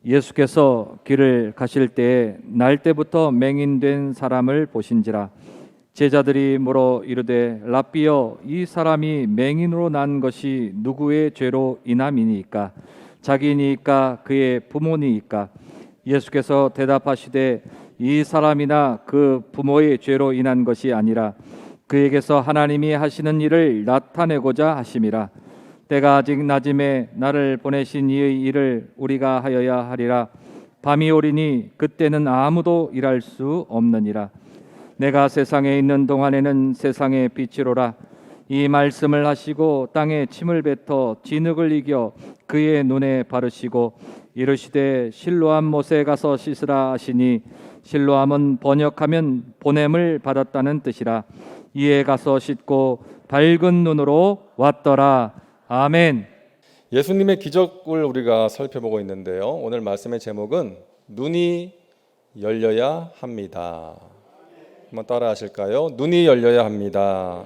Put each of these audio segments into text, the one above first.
예수께서 길을 가실 때에 날 때부터 맹인된 사람을 보신지라. 제자들이 물어 이르되 랍비여, 이 사람이 맹인으로 난 것이 누구의 죄로 인함이니까? 자기니까 그의 부모니까? 예수께서 대답하시되 이 사람이나 그 부모의 죄로 인한 것이 아니라 그에게서 하나님이 하시는 일을 나타내고자 하심이라. 때가 아직 낮음에 나를 보내신 이의 일을 우리가 하여야 하리라. 밤이 오리니 그때는 아무도 일할 수 없느니라. 내가 세상에 있는 동안에는 세상의 빛이로라. 이 말씀을 하시고 땅에 침을 뱉어 진흙을 이겨 그의 눈에 바르시고 이르시되 실로암 못에 가서 씻으라 하시니, 실로암은 번역하면 보냄을 받았다는 뜻이라. 이에 가서 씻고 밝은 눈으로 왔더라. 아멘. 예수님의 기적을 우리가 살펴보고 있는데요. 오늘 말씀의 제목은 눈이 열려야 합니다. 한번 따라 하실까요? 눈이 열려야 합니다.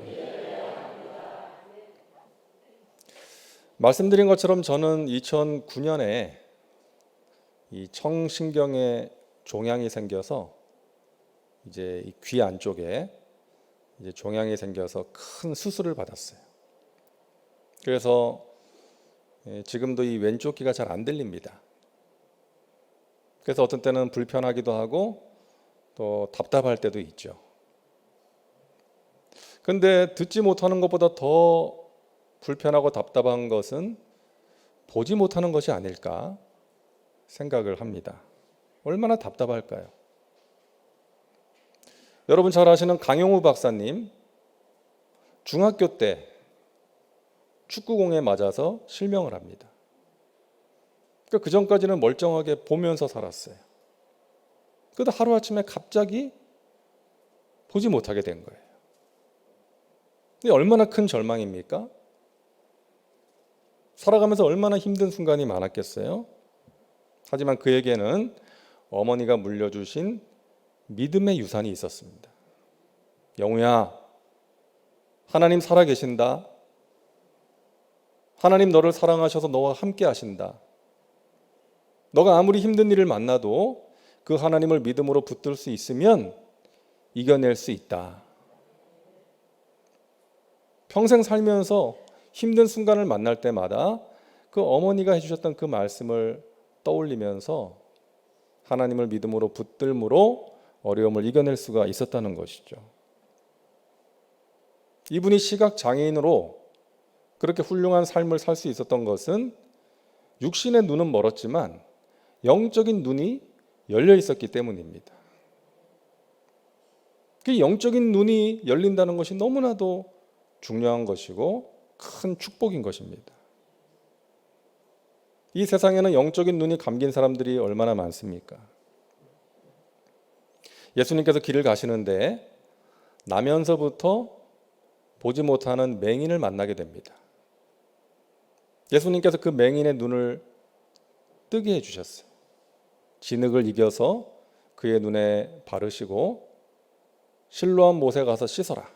말씀드린 것처럼 저는 2009년에 이 청신경에 종양이 생겨서 이제 이 귀 안쪽에 이제 종양이 생겨서 큰 수술을 받았어요. 그래서 지금도 이 왼쪽 귀가 잘 안 들립니다. 그래서 어떤 때는 불편하기도 하고 또 답답할 때도 있죠. 근데 듣지 못하는 것보다 더 불편하고 답답한 것은 보지 못하는 것이 아닐까 생각을 합니다. 얼마나 답답할까요? 여러분 잘 아시는 강용우 박사님, 중학교 때 축구공에 맞아서 실명을 합니다. 그 전까지는 멀쩡하게 보면서 살았어요. 그러다 하루아침에 갑자기 보지 못하게 된 거예요. 이게 얼마나 큰 절망입니까? 살아가면서 얼마나 힘든 순간이 많았겠어요? 하지만 그에게는 어머니가 물려주신 믿음의 유산이 있었습니다. 영우야, 하나님 살아계신다. 하나님 너를 사랑하셔서 너와 함께 하신다. 너가 아무리 힘든 일을 만나도 그 하나님을 믿음으로 붙들 수 있으면 이겨낼 수 있다. 평생 살면서 힘든 순간을 만날 때마다 그 어머니가 해주셨던 그 말씀을 떠올리면서 하나님을 믿음으로 붙들므로 어려움을 이겨낼 수가 있었다는 것이죠. 이분이 시각장애인으로 그렇게 훌륭한 삶을 살 수 있었던 것은 육신의 눈은 멀었지만 영적인 눈이 열려 있었기 때문입니다. 그 영적인 눈이 열린다는 것이 너무나도 중요한 것이고 큰 축복인 것입니다. 이 세상에는 영적인 눈이 감긴 사람들이 얼마나 많습니까? 예수님께서 길을 가시는데 나면서부터 보지 못하는 맹인을 만나게 됩니다. 예수님께서 그 맹인의 눈을 뜨게 해주셨어요. 진흙을 이겨서 그의 눈에 바르시고 실로암 못에 가서 씻어라.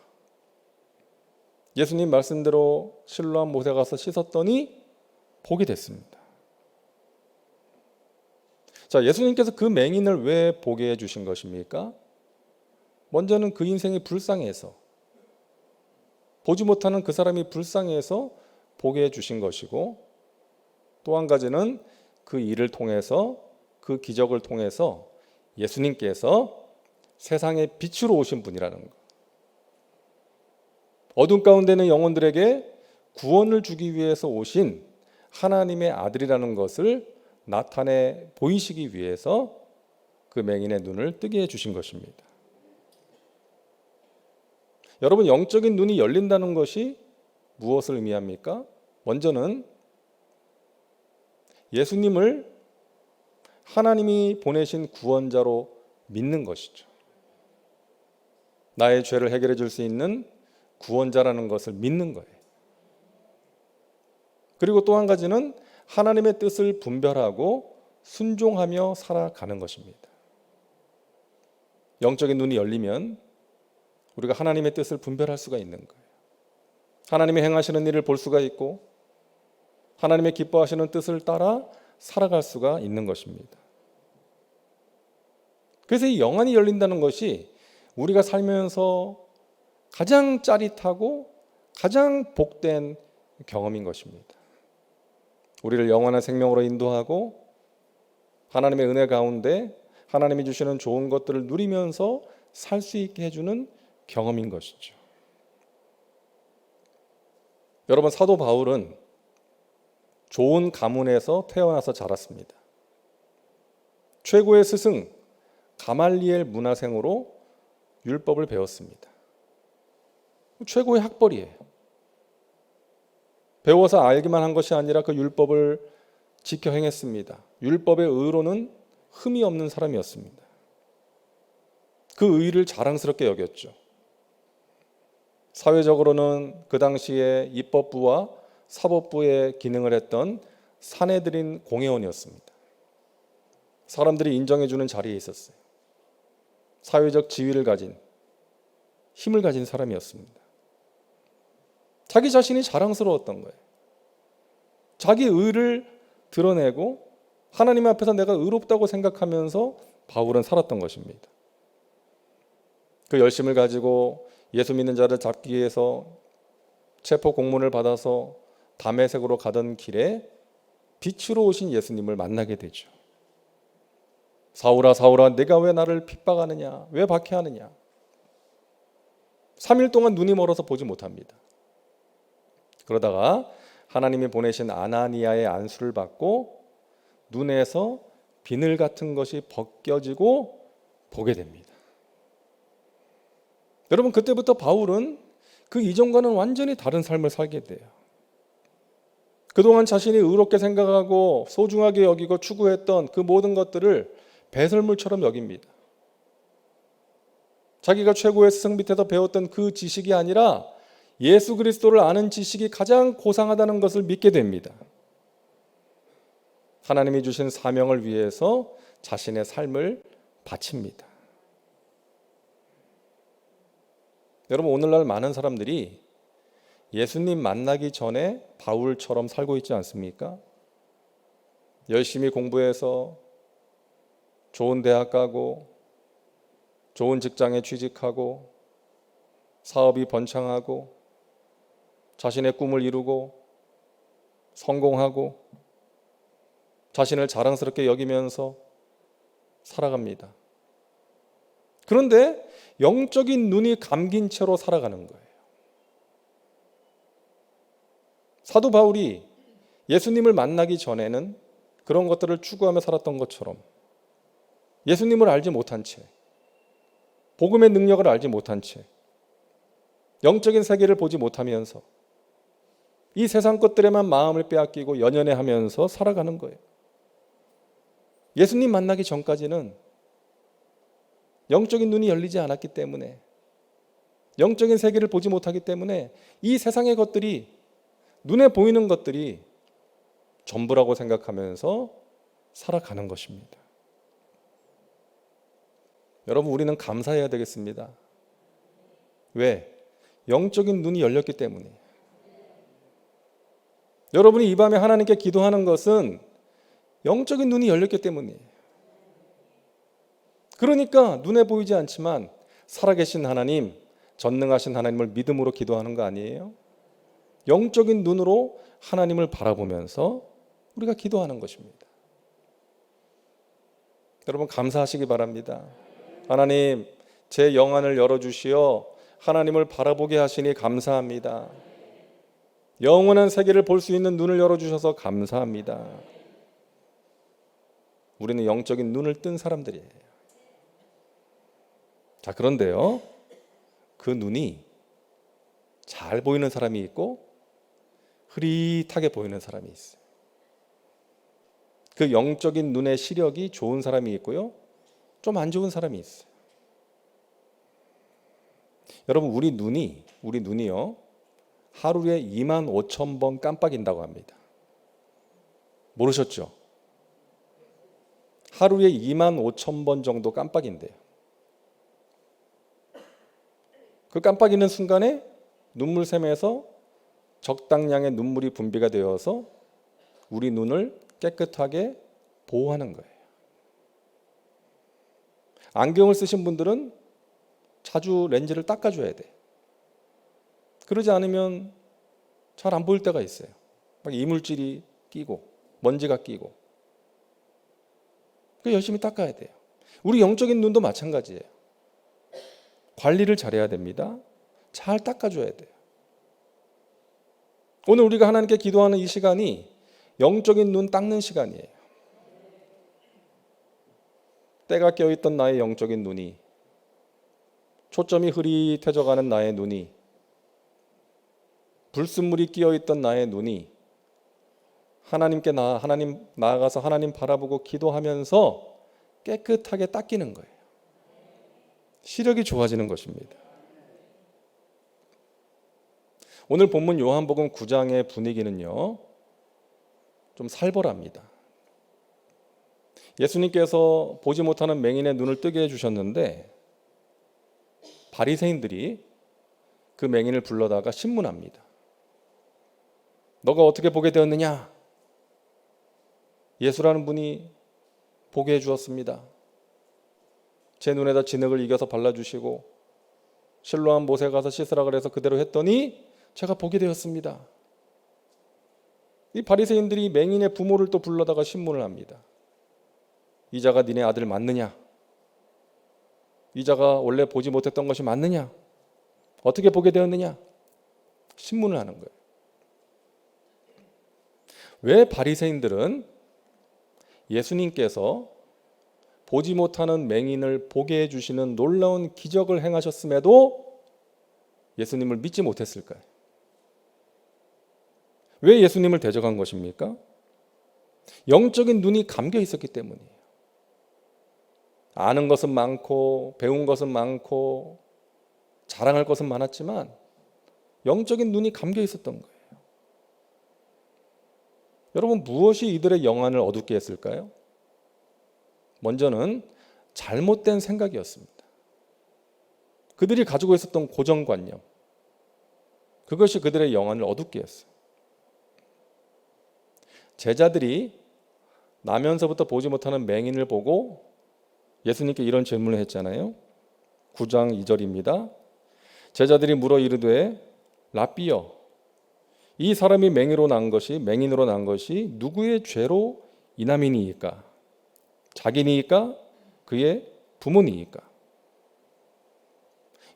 예수님 말씀대로 실로암 못에 가서 씻었더니 보게 됐습니다. 자, 예수님께서 그 맹인을 왜 보게 해주신 것입니까? 먼저는 그 인생이 불쌍해서, 보지 못하는 그 사람이 불쌍해서 보게 해주신 것이고, 또 한 가지는 그 일을 통해서, 그 기적을 통해서 예수님께서 세상의 빛으로 오신 분이라는 것, 어둠 가운데 있는 영혼들에게 구원을 주기 위해서 오신 하나님의 아들이라는 것을 나타내 보이시기 위해서 그 맹인의 눈을 뜨게 해주신 것입니다. 여러분, 영적인 눈이 열린다는 것이 무엇을 의미합니까? 먼저는 예수님을 하나님이 보내신 구원자로 믿는 것이죠. 나의 죄를 해결해 줄 수 있는 구원자라는 것을 믿는 거예요. 그리고 또 한 가지는 하나님의 뜻을 분별하고 순종하며 살아가는 것입니다. 영적인 눈이 열리면 우리가 하나님의 뜻을 분별할 수가 있는 거예요. 하나님이 행하시는 일을 볼 수가 있고 하나님의 기뻐하시는 뜻을 따라 살아갈 수가 있는 것입니다. 그래서 이 영안이 열린다는 것이 우리가 살면서 가장 짜릿하고 가장 복된 경험인 것입니다. 우리를 영원한 생명으로 인도하고 하나님의 은혜 가운데 하나님이 주시는 좋은 것들을 누리면서 살 수 있게 해주는 경험인 것이죠. 여러분, 사도 바울은 좋은 가문에서 태어나서 자랐습니다. 최고의 스승 가말리엘 문화생으로 율법을 배웠습니다. 최고의 학벌이에요. 배워서 알기만 한 것이 아니라 그 율법을 지켜 행했습니다. 율법의 의로는 흠이 없는 사람이었습니다. 그 의를 자랑스럽게 여겼죠. 사회적으로는 그 당시에 입법부와 사법부의 기능을 했던 산헤드린 공회원이었습니다. 사람들이 인정해주는 자리에 있었어요. 사회적 지위를 가진, 힘을 가진 사람이었습니다. 자기 자신이 자랑스러웠던 거예요. 자기 의를 드러내고 하나님 앞에서 내가 의롭다고 생각하면서 바울은 살았던 것입니다. 그 열심을 가지고 예수 믿는 자를 잡기 위해서 체포 공문을 받아서 다메섹으로 가던 길에 빛으로 오신 예수님을 만나게 되죠. 사울아 사울아 내가 왜 나를 핍박하느냐, 왜 박해하느냐. 3일 동안 눈이 멀어서 보지 못합니다. 그러다가 하나님이 보내신 아나니아의 안수를 받고 눈에서 비늘 같은 것이 벗겨지고 보게 됩니다. 여러분, 그때부터 바울은 그 이전과는 완전히 다른 삶을 살게 돼요. 그동안 자신이 의롭게 생각하고 소중하게 여기고 추구했던 그 모든 것들을 배설물처럼 여깁니다. 자기가 최고의 스승 밑에서 배웠던 그 지식이 아니라 예수 그리스도를 아는 지식이 가장 고상하다는 것을 믿게 됩니다. 하나님이 주신 사명을 위해서 자신의 삶을 바칩니다. 여러분, 오늘날 많은 사람들이 예수님 만나기 전에 바울처럼 살고 있지 않습니까? 열심히 공부해서 좋은 대학 가고 좋은 직장에 취직하고 사업이 번창하고 자신의 꿈을 이루고 성공하고 자신을 자랑스럽게 여기면서 살아갑니다. 그런데 영적인 눈이 감긴 채로 살아가는 거예요. 사도 바울이 예수님을 만나기 전에는 그런 것들을 추구하며 살았던 것처럼 예수님을 알지 못한 채, 복음의 능력을 알지 못한 채, 영적인 세계를 보지 못하면서 이 세상 것들에만 마음을 빼앗기고 연연해하면서 살아가는 거예요. 예수님 만나기 전까지는 영적인 눈이 열리지 않았기 때문에, 영적인 세계를 보지 못하기 때문에 이 세상의 것들이, 눈에 보이는 것들이 전부라고 생각하면서 살아가는 것입니다. 여러분, 우리는 감사해야 되겠습니다. 왜? 영적인 눈이 열렸기 때문에. 여러분이 이 밤에 하나님께 기도하는 것은 영적인 눈이 열렸기 때문이에요. 그러니까 눈에 보이지 않지만 살아계신 하나님, 전능하신 하나님을 믿음으로 기도하는 거 아니에요? 영적인 눈으로 하나님을 바라보면서 우리가 기도하는 것입니다. 여러분, 감사하시기 바랍니다. 하나님, 제 영안을 열어주시어 하나님을 바라보게 하시니 감사합니다. 영원한 세계를 볼 수 있는 눈을 열어주셔서 감사합니다. 우리는 영적인 눈을 뜬 사람들이에요. 자, 그런데요, 그 눈이 잘 보이는 사람이 있고 흐릿하게 보이는 사람이 있어요. 그 영적인 눈의 시력이 좋은 사람이 있고요, 좀 안 좋은 사람이 있어요. 여러분, 우리 눈이요, 하루에 25,000번 깜빡인다고 합니다. 모르셨죠? 하루에 25,000번 정도 깜빡인대요. 그 깜빡이는 순간에 눈물샘에서 적당량의 눈물이 분비가 되어서 우리 눈을 깨끗하게 보호하는 거예요. 안경을 쓰신 분들은 자주 렌즈를 닦아줘야 돼. 그러지 않으면 잘 안 보일 때가 있어요. 막 이물질이 끼고 먼지가 끼고. 그 열심히 닦아야 돼요. 우리 영적인 눈도 마찬가지예요. 관리를 잘해야 됩니다. 잘 닦아줘야 돼요. 오늘 우리가 하나님께 기도하는 이 시간이 영적인 눈 닦는 시간이에요. 때가 껴있던 나의 영적인 눈이, 초점이 흐릿해져가는 나의 눈이, 불순물이 끼어있던 나의 눈이 하나님 나아가서 하나님 바라보고 기도하면서 깨끗하게 닦이는 거예요. 시력이 좋아지는 것입니다. 오늘 본문 요한복음 9장의 분위기는요, 좀 살벌합니다. 예수님께서 보지 못하는 맹인의 눈을 뜨게 해주셨는데 바리새인들이 그 맹인을 불러다가 신문합니다. 너가 어떻게 보게 되었느냐? 예수라는 분이 보게 해주었습니다. 제 눈에다 진흙을 이겨서 발라주시고 실로암 못에 가서 씻으라 그래서 그대로 했더니 제가 보게 되었습니다. 이 바리새인들이 맹인의 부모를 또 불러다가 신문을 합니다. 이자가 니네 아들 맞느냐? 이자가 원래 보지 못했던 것이 맞느냐? 어떻게 보게 되었느냐? 신문을 하는 거예요. 왜 바리새인들은 예수님께서 보지 못하는 맹인을 보게 해주시는 놀라운 기적을 행하셨음에도 예수님을 믿지 못했을까요? 왜 예수님을 대적한 것입니까? 영적인 눈이 감겨 있었기 때문이에요. 아는 것은 많고 배운 것은 많고 자랑할 것은 많았지만 영적인 눈이 감겨 있었던 거예요. 여러분, 무엇이 이들의 영안을 어둡게 했을까요? 먼저는 잘못된 생각이었습니다. 그들이 가지고 있었던 고정관념, 그것이 그들의 영안을 어둡게 했어요. 제자들이 나면서부터 보지 못하는 맹인을 보고 예수님께 이런 질문을 했잖아요. 9장 2절입니다. 제자들이 물어 이르되 라삐여, 이 사람이 맹인으로 난 것이 누구의 죄로 인함이니이까? 자기니이까? 그의 부모니이까?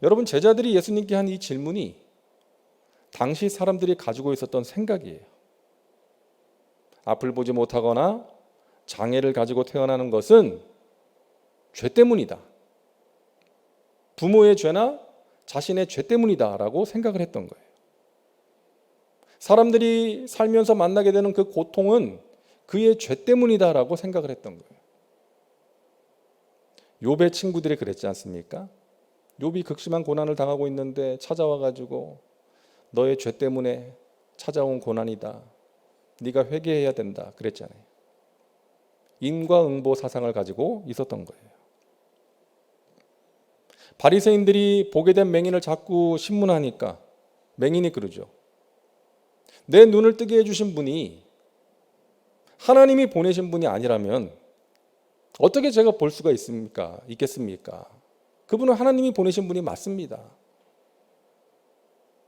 여러분, 제자들이 예수님께 한 이 질문이 당시 사람들이 가지고 있었던 생각이에요. 앞을 보지 못하거나 장애를 가지고 태어나는 것은 죄 때문이다. 부모의 죄나 자신의 죄 때문이다라고 생각을 했던 거예요. 사람들이 살면서 만나게 되는 그 고통은 그의 죄 때문이다라고 생각을 했던 거예요. 욥의 친구들이 그랬지 않습니까? 욥이 극심한 고난을 당하고 있는데 찾아와가지고 너의 죄 때문에 찾아온 고난이다. 네가 회개해야 된다. 그랬잖아요. 인과응보 사상을 가지고 있었던 거예요. 바리새인들이 보게 된 맹인을 자꾸 신문하니까 맹인이 그러죠. 내 눈을 뜨게 해주신 분이 하나님이 보내신 분이 아니라면 어떻게 제가 볼 수가 있겠습니까? 그분은 하나님이 보내신 분이 맞습니다.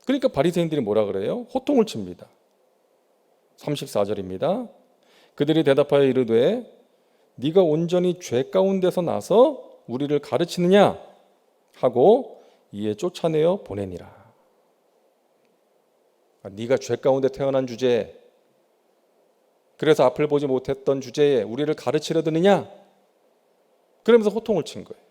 그러니까 바리새인들이 뭐라 그래요? 호통을 칩니다. 34절입니다. 그들이 대답하여 이르되 네가 온전히 죄 가운데서 나서 우리를 가르치느냐 하고 이에 쫓아내어 보내니라. 네가 죄 가운데 태어난 주제에, 그래서 앞을 보지 못했던 주제에 우리를 가르치려 드느냐? 그러면서 호통을 친 거예요.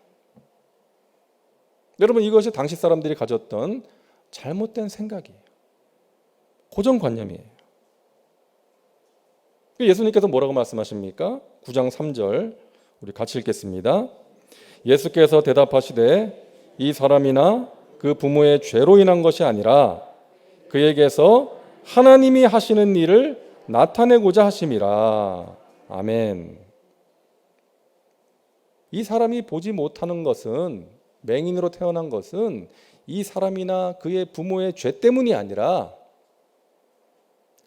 여러분, 이것이 당시 사람들이 가졌던 잘못된 생각이에요. 고정관념이에요. 예수님께서 뭐라고 말씀하십니까? 9장 3절 우리 같이 읽겠습니다. 예수께서 대답하시되 이 사람이나 그 부모의 죄로 인한 것이 아니라 그에게서 하나님이 하시는 일을 나타내고자 하심이라. 아멘. 이 사람이 보지 못하는 것은, 맹인으로 태어난 것은 이 사람이나 그의 부모의 죄 때문이 아니라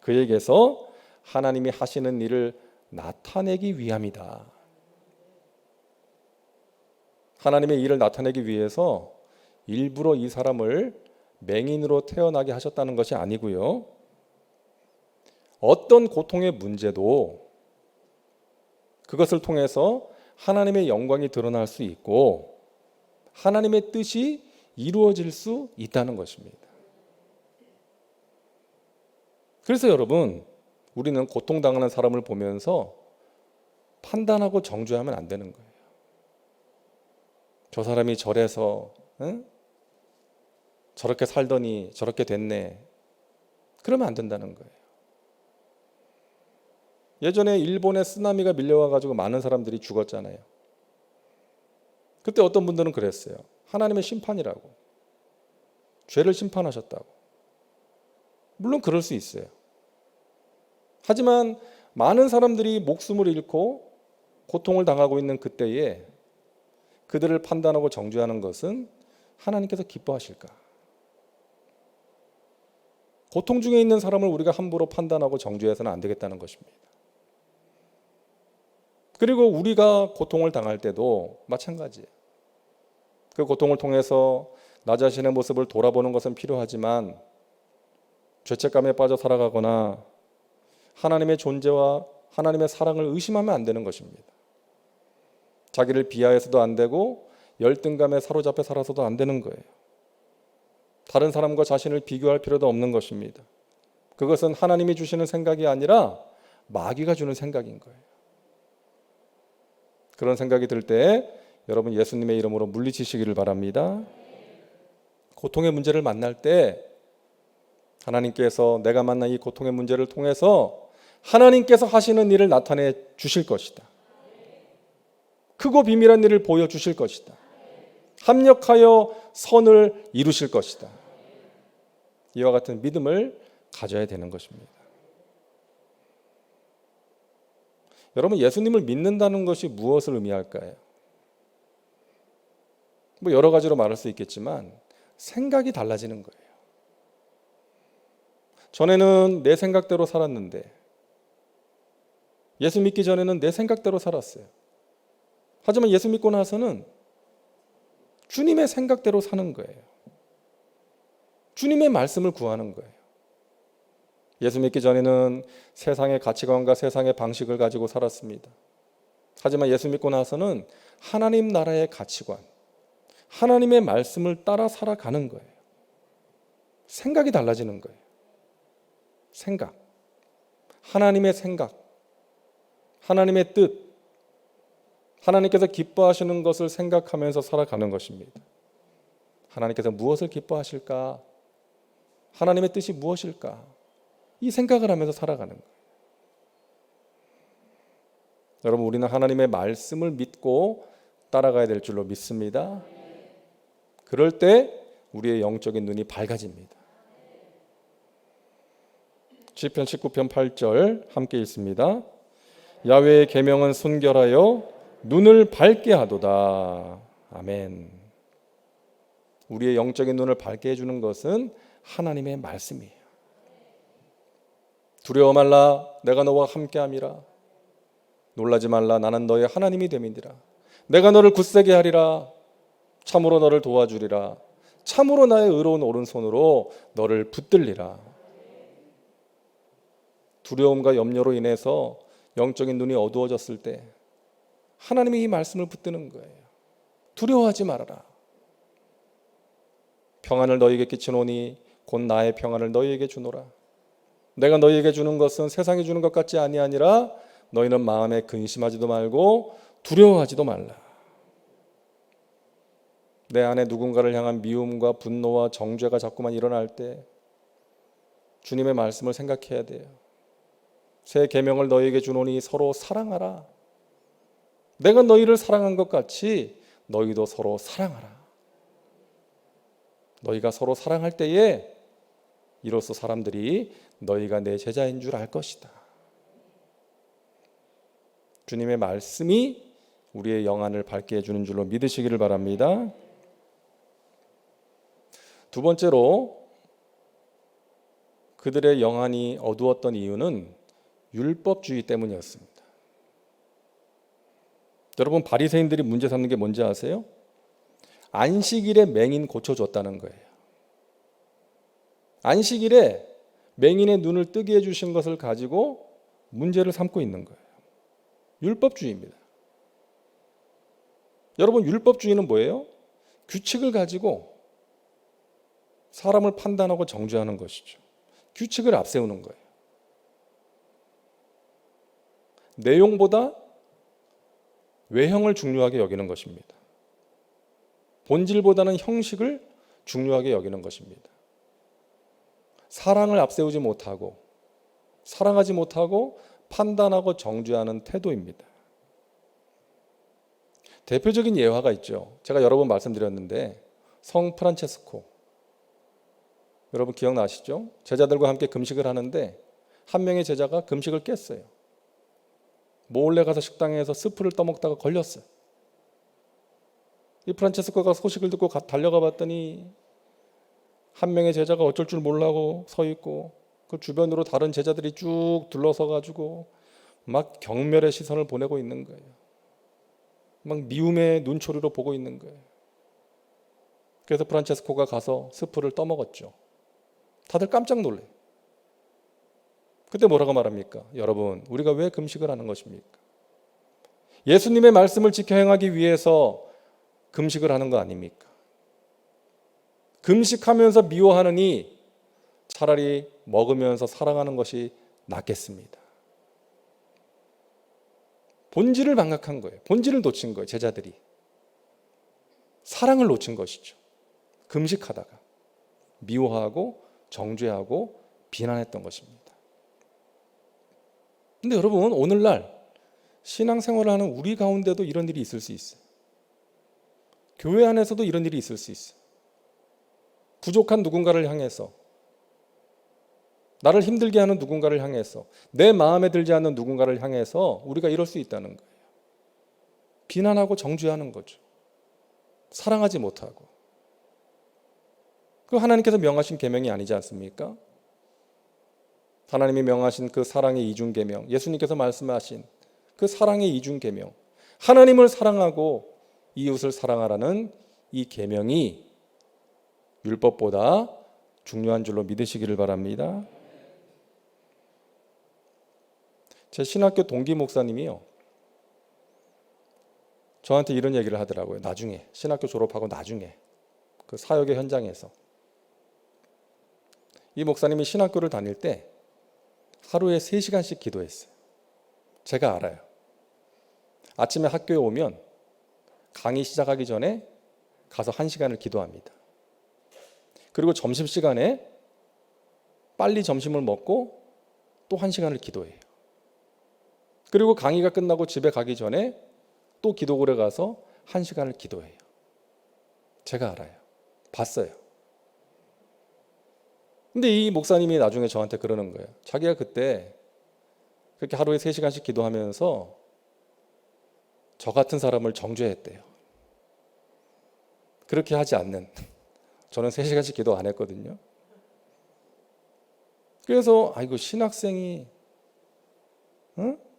그에게서 하나님이 하시는 일을 나타내기 위함이다. 하나님의 일을 나타내기 위해서 일부러 이 사람을 맹인으로 태어나게 하셨다는 것이 아니고요. 어떤 고통의 문제도 그것을 통해서 하나님의 영광이 드러날 수 있고 하나님의 뜻이 이루어질 수 있다는 것입니다. 그래서 여러분, 우리는 고통당하는 사람을 보면서 판단하고 정죄하면 안 되는 거예요. 저 사람이 저래서 저렇게 살더니 저렇게 됐네. 그러면 안 된다는 거예요. 예전에 일본에 쓰나미가 밀려와가지고 많은 사람들이 죽었잖아요. 그때 어떤 분들은 그랬어요. 하나님의 심판이라고. 죄를 심판하셨다고. 물론 그럴 수 있어요. 하지만 많은 사람들이 목숨을 잃고 고통을 당하고 있는 그때에 그들을 판단하고 정죄하는 것은 하나님께서 기뻐하실까? 고통 중에 있는 사람을 우리가 함부로 판단하고 정죄해서는 안 되겠다는 것입니다. 그리고 우리가 고통을 당할 때도 마찬가지예요. 그 고통을 통해서 나 자신의 모습을 돌아보는 것은 필요하지만 죄책감에 빠져 살아가거나 하나님의 존재와 하나님의 사랑을 의심하면 안 되는 것입니다. 자기를 비하해서도 안 되고 열등감에 사로잡혀 살아서도 안 되는 거예요. 다른 사람과 자신을 비교할 필요도 없는 것입니다. 그것은 하나님이 주시는 생각이 아니라 마귀가 주는 생각인 거예요. 그런 생각이 들 때 여러분 예수님의 이름으로 물리치시기를 바랍니다. 고통의 문제를 만날 때 하나님께서 내가 만난 이 고통의 문제를 통해서 하나님께서 하시는 일을 나타내 주실 것이다. 크고 비밀한 일을 보여주실 것이다. 합력하여 선을 이루실 것이다. 이와 같은 믿음을 가져야 되는 것입니다. 여러분, 예수님을 믿는다는 것이 무엇을 의미할까요? 여러 가지로 말할 수 있겠지만 생각이 달라지는 거예요. 전에는 내 생각대로 살았는데 예수 믿기 전에는 내 생각대로 살았어요. 하지만 예수 믿고 나서는 주님의 생각대로 사는 거예요. 주님의 말씀을 구하는 거예요. 예수 믿기 전에는 세상의 가치관과 세상의 방식을 가지고 살았습니다. 하지만 예수 믿고 나서는 하나님 나라의 가치관, 하나님의 말씀을 따라 살아가는 거예요. 생각이 달라지는 거예요. 생각, 하나님의 생각, 하나님의 뜻, 하나님께서 기뻐하시는 것을 생각하면서 살아가는 것입니다. 하나님께서 무엇을 기뻐하실까? 하나님의 뜻이 무엇일까? 이 생각을 하면서 살아가는 거예요. 여러분, 우리는 하나님의 말씀을 믿고 따라가야 될 줄로 믿습니다. 그럴 때 우리의 영적인 눈이 밝아집니다. 시편 19편 8절 함께 읽습니다. 야훼의 계명은 순결하여 눈을 밝게 하도다. 아멘. 우리의 영적인 눈을 밝게 해주는 것은 하나님의 말씀이에요. 두려워 말라, 내가 너와 함께함이라. 놀라지 말라, 나는 너의 하나님이 됨이니라. 내가 너를 굳세게 하리라. 참으로 너를 도와주리라. 참으로 나의 의로운 오른손으로 너를 붙들리라. 두려움과 염려로 인해서 영적인 눈이 어두워졌을 때 하나님이 이 말씀을 붙드는 거예요. 두려워하지 말아라. 평안을 너희에게 끼치노니 곧 나의 평안을 너희에게 주노라. 내가 너희에게 주는 것은 세상이 주는 것 같지 아니하니라. 너희는 마음에 근심하지도 말고 두려워하지도 말라. 내 안에 누군가를 향한 미움과 분노와 정죄가 자꾸만 일어날 때 주님의 말씀을 생각해야 돼요. 새 계명을 너희에게 주노니 서로 사랑하라. 내가 너희를 사랑한 것 같이 너희도 서로 사랑하라. 너희가 서로 사랑할 때에 이로써 사람들이 너희가 내 제자인 줄 알 것이다. 주님의 말씀이 우리의 영안을 밝게 해주는 줄로 믿으시기를 바랍니다. 두 번째로 그들의 영안이 어두웠던 이유는 율법주의 때문이었습니다. 여러분, 바리새인들이 문제 삼는 게 뭔지 아세요? 안식일에 맹인 고쳐줬다는 거예요. 안식일에 맹인의 눈을 뜨게 해주신 것을 가지고 문제를 삼고 있는 거예요. 율법주의입니다. 여러분, 율법주의는 뭐예요? 규칙을 가지고 사람을 판단하고 정죄하는 것이죠. 규칙을 앞세우는 거예요. 내용보다 외형을 중요하게 여기는 것입니다. 본질보다는 형식을 중요하게 여기는 것입니다. 사랑을 앞세우지 못하고, 사랑하지 못하고 판단하고 정죄하는 태도입니다. 대표적인 예화가 있죠. 제가 여러 번 말씀드렸는데 성 프란체스코, 여러분 기억나시죠? 제자들과 함께 금식을 하는데 한 명의 제자가 금식을 깼어요. 몰래 가서 식당에서 스프를 떠먹다가 걸렸어요. 이 프란체스코가 소식을 듣고 달려가 봤더니 한 명의 제자가 어쩔 줄 몰라고 서 있고, 그 주변으로 다른 제자들이 쭉 둘러서 가지고 막 경멸의 시선을 보내고 있는 거예요. 막 미움의 눈초리로 보고 있는 거예요. 그래서 프란체스코가 가서 스프를 떠먹었죠. 다들 깜짝 놀래요. 그때 뭐라고 말합니까? 여러분, 우리가 왜 금식을 하는 것입니까? 예수님의 말씀을 지켜 행하기 위해서 금식을 하는 거 아닙니까? 금식하면서 미워하느니 차라리 먹으면서 사랑하는 것이 낫겠습니다. 본질을 망각한 거예요. 본질을 놓친 거예요, 제자들이. 사랑을 놓친 것이죠. 금식하다가 미워하고 정죄하고 비난했던 것입니다. 근데 여러분, 오늘날 신앙생활을 하는 우리 가운데도 이런 일이 있을 수 있어요. 교회 안에서도 이런 일이 있을 수 있어요. 부족한 누군가를 향해서, 나를 힘들게 하는 누군가를 향해서, 내 마음에 들지 않는 누군가를 향해서 우리가 이럴 수 있다는 거예요. 비난하고 정죄하는 거죠. 사랑하지 못하고. 그 하나님께서 명하신 계명이 아니지 않습니까? 하나님이 명하신 그 사랑의 이중 계명, 예수님께서 말씀하신 그 사랑의 이중 계명, 하나님을 사랑하고 이웃을 사랑하라는 이 계명이 율법보다 중요한 줄로 믿으시기를 바랍니다. 제 신학교 동기 목사님이요, 저한테 이런 얘기를 하더라고요. 나중에 신학교 졸업하고 나중에 그 사역의 현장에서 이 목사님이 신학교를 다닐 때 하루에 3시간씩 기도했어요. 제가 알아요. 아침에 학교에 오면 강의 시작하기 전에 가서 1시간을 기도합니다. 그리고 점심시간에 빨리 점심을 먹고 또 1시간을 기도해요. 그리고 강의가 끝나고 집에 가기 전에 또 기도골에 가서 1시간을 기도해요. 제가 알아요. 봤어요. 근데 이 목사님이 나중에 저한테 그러는 거예요. 자기가 그때 그렇게 하루에 3시간씩 기도하면서 저 같은 사람을 정죄했대요. 그렇게 하지 않는, 저는 3시간씩 기도 안 했거든요. 그래서 아이고, 신학생이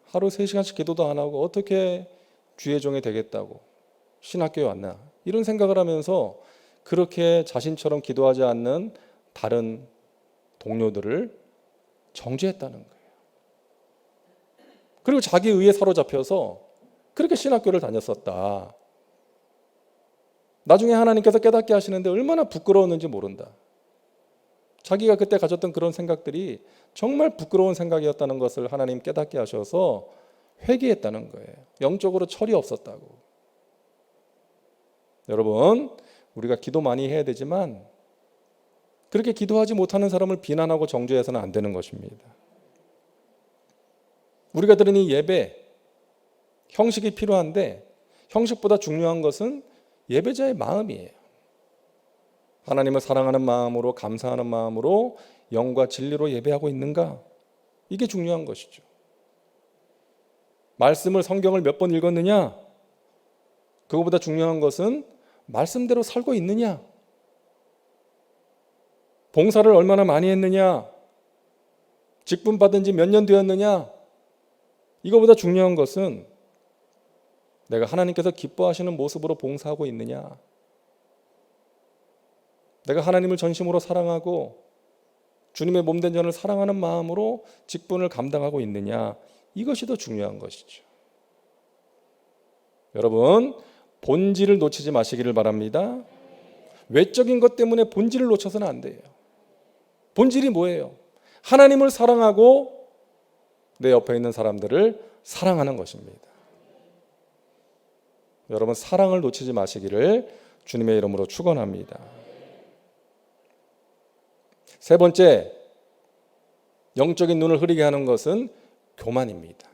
하루 3시간씩 기도도 안 하고 어떻게 주의 종이 되겠다고 신학교에 왔나, 이런 생각을 하면서 그렇게 자신처럼 기도하지 않는 다른 동료들을 정죄했다는 거예요. 그리고 자기 의에 사로잡혀서 그렇게 신학교를 다녔었다. 나중에 하나님께서 깨닫게 하시는데 얼마나 부끄러웠는지 모른다. 자기가 그때 가졌던 그런 생각들이 정말 부끄러운 생각이었다는 것을 하나님 깨닫게 하셔서 회개했다는 거예요. 영적으로 철이 없었다고. 여러분, 우리가 기도 많이 해야 되지만 그렇게 기도하지 못하는 사람을 비난하고 정죄해서는 안 되는 것입니다. 우리가 드리는 이 예배, 형식이 필요한데 형식보다 중요한 것은 예배자의 마음이에요. 하나님을 사랑하는 마음으로, 감사하는 마음으로 영과 진리로 예배하고 있는가? 이게 중요한 것이죠. 말씀을, 성경을 몇 번 읽었느냐? 그거보다 중요한 것은 말씀대로 살고 있느냐? 봉사를 얼마나 많이 했느냐? 직분 받은 지 몇 년 되었느냐? 이거보다 중요한 것은 내가 하나님께서 기뻐하시는 모습으로 봉사하고 있느냐? 내가 하나님을 전심으로 사랑하고 주님의 몸된 전을 사랑하는 마음으로 직분을 감당하고 있느냐? 이것이 더 중요한 것이죠. 여러분, 본질을 놓치지 마시기를 바랍니다. 외적인 것 때문에 본질을 놓쳐서는 안 돼요. 본질이 뭐예요? 하나님을 사랑하고 내 옆에 있는 사람들을 사랑하는 것입니다. 여러분, 사랑을 놓치지 마시기를 주님의 이름으로 축원합니다. 세 번째, 영적인 눈을 흐리게 하는 것은 교만입니다.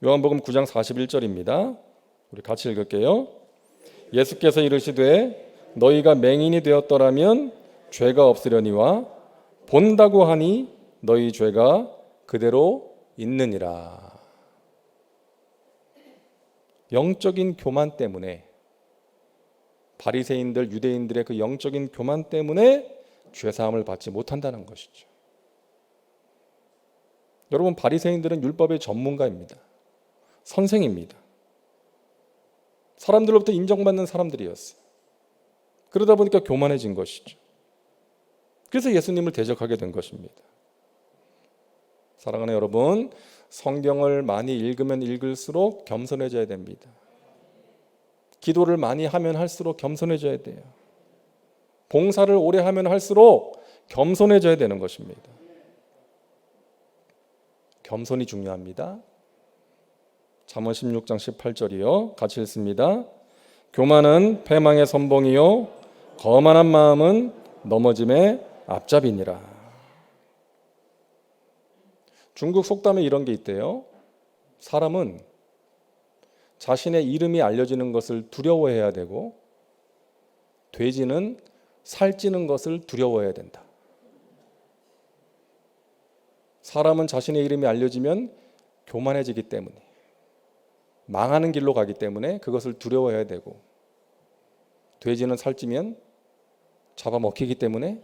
요한복음 9장 41절입니다. 우리 같이 읽을게요. 예수께서 이르시되 너희가 맹인이 되었더라면 죄가 없으려니와 본다고 하니 너희 죄가 그대로 있느니라. 영적인 교만 때문에, 바리새인들, 유대인들의 그 영적인 교만 때문에 죄사함을 받지 못한다는 것이죠. 여러분, 바리새인들은 율법의 전문가입니다. 선생입니다. 사람들로부터 인정받는 사람들이었어요. 그러다 보니까 교만해진 것이죠. 그래서 예수님을 대적하게 된 것입니다. 사랑하는 여러분, 성경을 많이 읽으면 읽을수록 겸손해져야 됩니다. 기도를 많이 하면 할수록 겸손해져야 돼요. 봉사를 오래 하면 할수록 겸손해져야 되는 것입니다. 겸손이 중요합니다. 잠언 16장 18절이요. 같이 읽습니다. 교만은 패망의 선봉이요 거만한 마음은 넘어짐의 앞잡이니라. 중국 속담에 이런 게 있대요. 사람은 자신의 이름이 알려지는 것을 두려워해야 되고 돼지는 살찌는 것을 두려워해야 된다. 사람은 자신의 이름이 알려지면 교만해지기 때문에, 망하는 길로 가기 때문에 그것을 두려워해야 되고, 돼지는 살찌면 잡아먹히기 때문에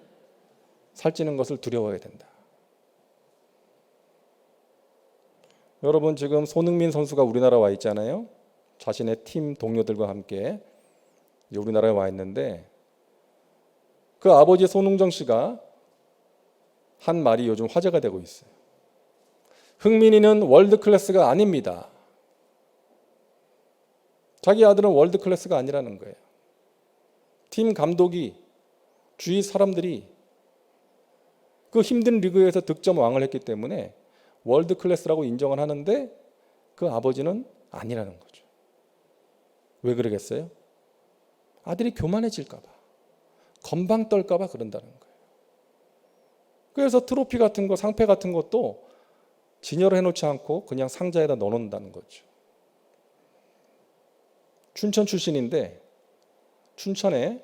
살찌는 것을 두려워해야 된다. 여러분, 지금 손흥민 선수가 우리나라 와 있잖아요. 자신의 팀 동료들과 함께 우리나라에 와 있는데, 그 아버지 손흥정 씨가 한 말이 요즘 화제가 되고 있어요. 흥민이는 월드 클래스가 아닙니다. 자기 아들은 월드 클래스가 아니라는 거예요. 팀 감독이, 주위 사람들이 그 힘든 리그에서 득점 왕을 했기 때문에 월드 클래스라고 인정을 하는데 그 아버지는 아니라는 거죠. 왜 그러겠어요? 아들이 교만해질까 봐, 건방 떨까 봐 그런다는 거예요. 그래서 트로피 같은 거, 상패 같은 것도 진열을 해놓지 않고 그냥 상자에다 넣어놓는다는 거죠. 춘천 출신인데 춘천에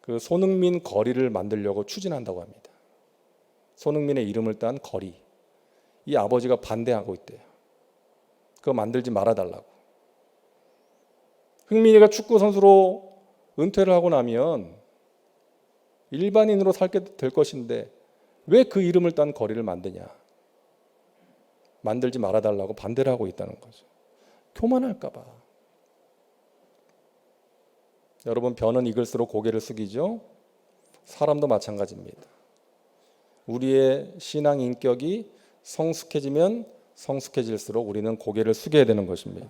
그 손흥민 거리를 만들려고 추진한다고 합니다. 손흥민의 이름을 딴 거리. 이 아버지가 반대하고 있대요. 그거 만들지 말아달라고. 흥민이가 축구 선수로 은퇴를 하고 나면 일반인으로 살게 될 것인데 왜 그 이름을 딴 거리를 만드냐. 만들지 말아달라고 반대를 하고 있다는 거죠. 교만할까 봐. 여러분, 변은 익을수록 고개를 숙이죠. 사람도 마찬가지입니다. 우리의 신앙 인격이 성숙해지면 성숙해질수록 우리는 고개를 숙여야 되는 것입니다.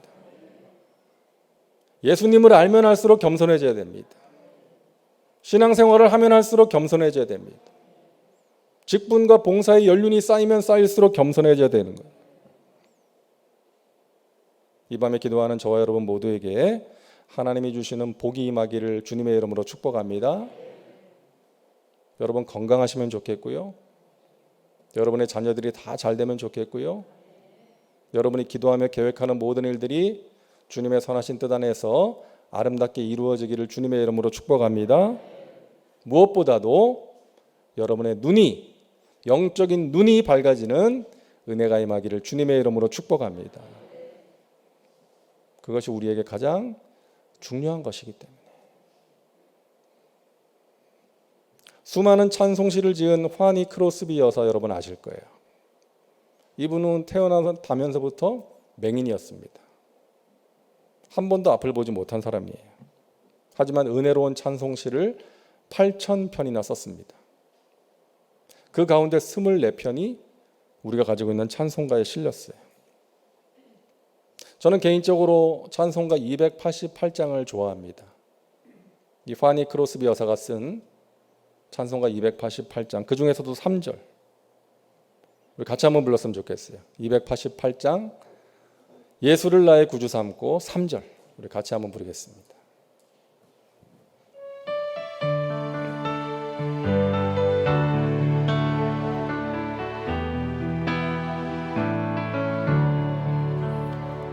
예수님을 알면 알수록 겸손해져야 됩니다. 신앙생활을 하면 할수록 겸손해져야 됩니다. 직분과 봉사의 연륜이 쌓이면 쌓일수록 겸손해져야 되는 거예요. 이 밤에 기도하는 저와 여러분 모두에게 하나님이 주시는 복이 임하기를 주님의 이름으로 축복합니다. 여러분 건강하시면 좋겠고요. 여러분의 자녀들이 다 잘 되면 좋겠고요. 여러분이 기도하며 계획하는 모든 일들이 주님의 선하신 뜻 안에서 아름답게 이루어지기를 주님의 이름으로 축복합니다. 무엇보다도 여러분의 눈이, 영적인 눈이 밝아지는 은혜가 임하기를 주님의 이름으로 축복합니다. 그것이 우리에게 가장 중요한 것이기 때문에. 수많은 찬송시를 지은 화니 크로스비 여사 여러분 아실 거예요. 이분은 태어나면서부터 맹인이었습니다. 한 번도 앞을 보지 못한 사람이에요. 하지만 은혜로운 찬송시를 8,000편이나 썼습니다. 그 가운데 24편이 우리가 가지고 있는 찬송가에 실렸어요. 저는 개인적으로 찬송가 288장을 좋아합니다. 이 파니 크로스비 여사가 쓴 찬송가 288장, 그 중에서도 3절 우리 같이 한번 불렀으면 좋겠어요. 288장 예수를 나의 구주 삼고 3절 우리 같이 한번 부르겠습니다.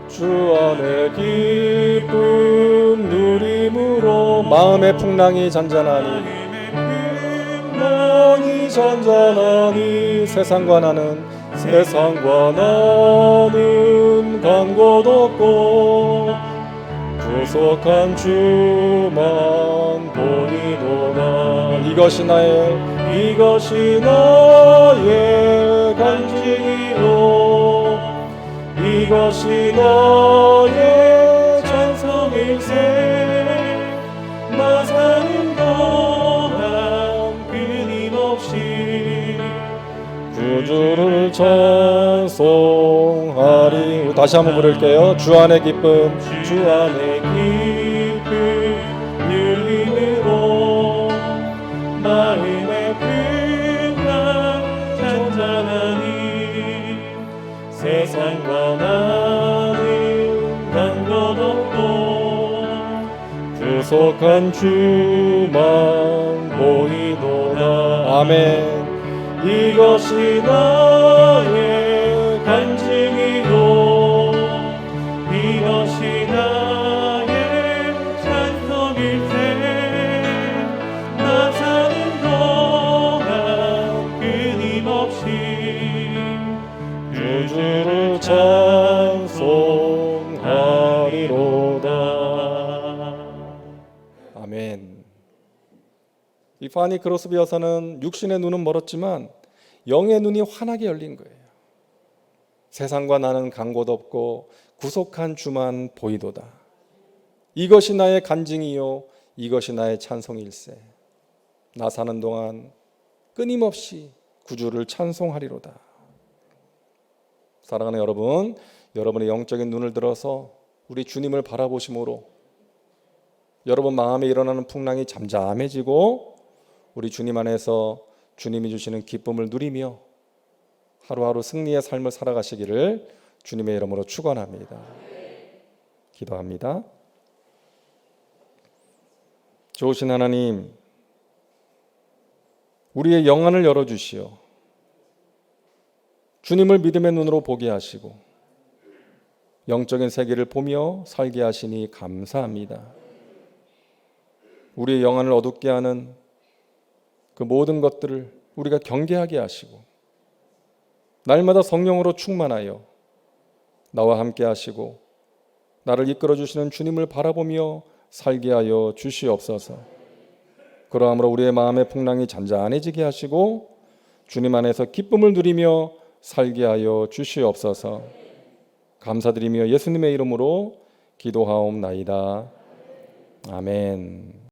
주 안에 기쁨 누림으로 마음의 풍랑이 잔잔하니 세상과 나는 간 곳 없고 구속한 주만 보이도다. 이것이 나의 간증이요 이것이 나의 찬송일세. 나 사는 동안 끊임없이 구주를 찬송하리. 다시 한번 부를게요. 주 안의 기쁨 늘림으로 마음의 풍랑 잔잔하니 세상과 나는 간 것 없고 구속한 주만 보이도다. 아멘. 이것이 나의 간증이요 이것이 나의 찬송일세. 나 사는 동안 끊임없이 주를 찬송하리로다. 아멘. 이 파니 크로스비 여사는 육신의 눈은 멀었지만 영의 눈이 환하게 열린 거예요. 세상과 나는 간 곳 없고 구속한 주만 보이도다. 이것이 나의 간증이요 이것이 나의 찬송일세. 나 사는 동안 끊임없이 구주를 찬송하리로다. 사랑하는 여러분, 여러분의 영적인 눈을 들어서 우리 주님을 바라보심으로 여러분 마음에 일어나는 풍랑이 잠잠해지고 우리 주님 안에서 주님이 주시는 기쁨을 누리며 하루하루 승리의 삶을 살아가시기를 주님의 이름으로 축원합니다. 기도합니다. 좋으신 하나님, 우리의 영안을 열어주시오. 주님을 믿음의 눈으로 보게 하시고 영적인 세계를 보며 살게 하시니 감사합니다. 우리의 영안을 어둡게 하는 그 모든 것들을 우리가 경계하게 하시고 날마다 성령으로 충만하여 나와 함께 하시고 나를 이끌어 주시는 주님을 바라보며 살게 하여 주시옵소서. 그러함으로 우리의 마음의 풍랑이 잔잔해지게 하시고 주님 안에서 기쁨을 누리며 살게 하여 주시옵소서. 감사드리며 예수님의 이름으로 기도하옵나이다. 아멘.